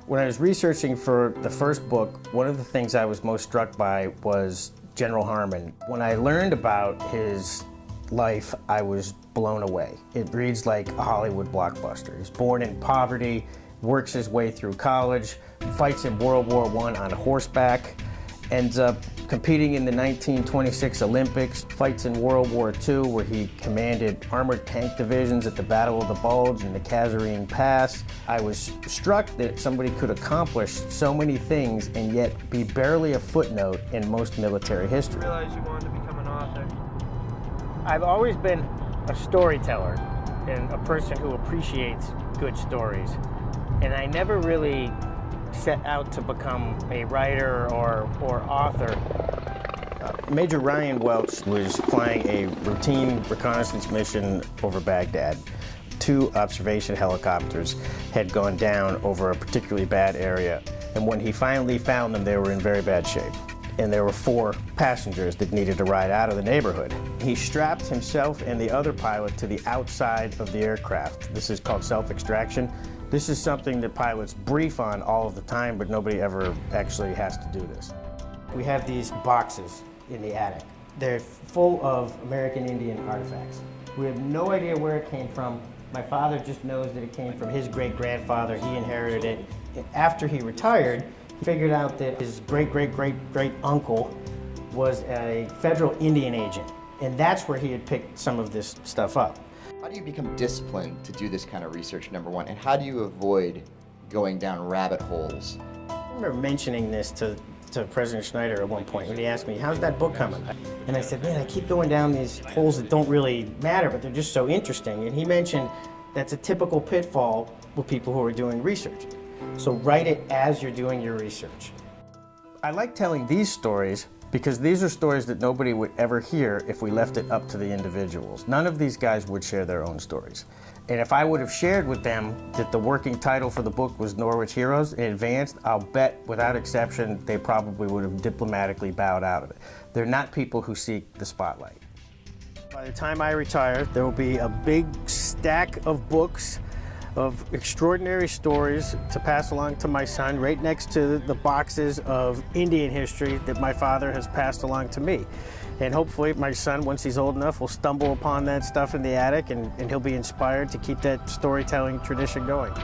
When I was researching for the first book, one of the things I was most struck by was General Harmon. When I learned about his life, I was blown away. It reads like a Hollywood blockbuster. He's born in poverty, works his way through college, fights in World War I on horseback, ends up competing in the 1926 Olympics, fights in World War II where he commanded armored tank divisions at the Battle of the Bulge and the Kasserine Pass. I was struck that somebody could accomplish so many things and yet be barely a footnote in most military history. I realized you wanted to become an author. I've always been a storyteller and a person who appreciates good stories. And I never really set out to become a writer or author. Major Ryan Welch was flying a routine reconnaissance mission over Baghdad. 2 observation helicopters had gone down over a particularly bad area. And when he finally found them, they were in very bad shape. And there were 4 passengers that needed to ride out of the neighborhood. He strapped himself and the other pilot to the outside of the aircraft. This is called self-extraction. This is something that pilots brief on all of the time, but nobody ever actually has to do this. We have these boxes in the attic. They're full of American Indian artifacts. We have no idea where it came from. My father just knows that it came from his great-grandfather. He inherited it. After he retired, he figured out that his great-great-great-great-uncle was a federal Indian agent, and that's where he had picked some of this stuff up. How do you become disciplined to do this kind of research, number one, and how do you avoid going down rabbit holes? I remember mentioning this to President Schneider at one point when he asked me, how's that book coming? And I said, man, I keep going down these holes that don't really matter, but they're just so interesting. And he mentioned that's a typical pitfall with people who are doing research. So write it as you're doing your research. I like telling these stories because these are stories that nobody would ever hear if we left it up to the individuals. None of these guys would share their own stories. And if I would have shared with them that the working title for the book was Norwich Heroes in advance, I'll bet without exception they probably would have diplomatically bowed out of it. They're not people who seek the spotlight. By the time I retire, there will be a big stack of books of extraordinary stories to pass along to my son, right next to the boxes of Indian history that my father has passed along to me. And hopefully my son, once he's old enough, will stumble upon that stuff in the attic and he'll be inspired to keep that storytelling tradition going.